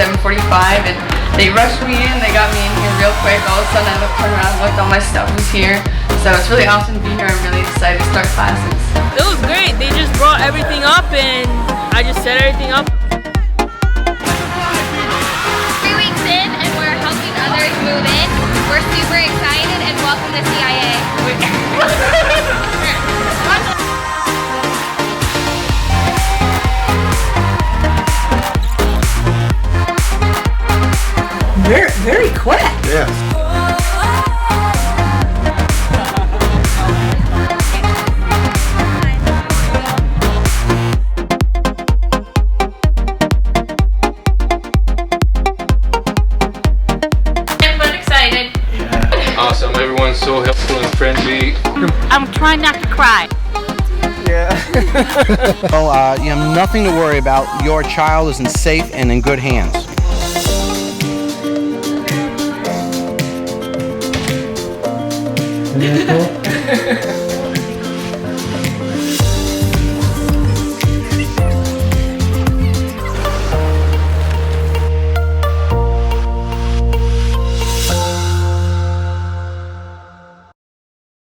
7:45, and they rushed me in. They got me in here real quick. All of a sudden, I turned around and looked, all my stuff was here. So it's really awesome to be here. I'm really excited to start classes. It was great. They just brought everything up, and I just set everything up. 3 weeks in, and we're helping others move in. We're super excited, and welcome to CIA. Very quick. Yes. I'm excited. Yeah. Awesome. Everyone's so helpful and friendly. I'm trying not to cry. Well, you have nothing to worry about. Your child is in safe and in good hands.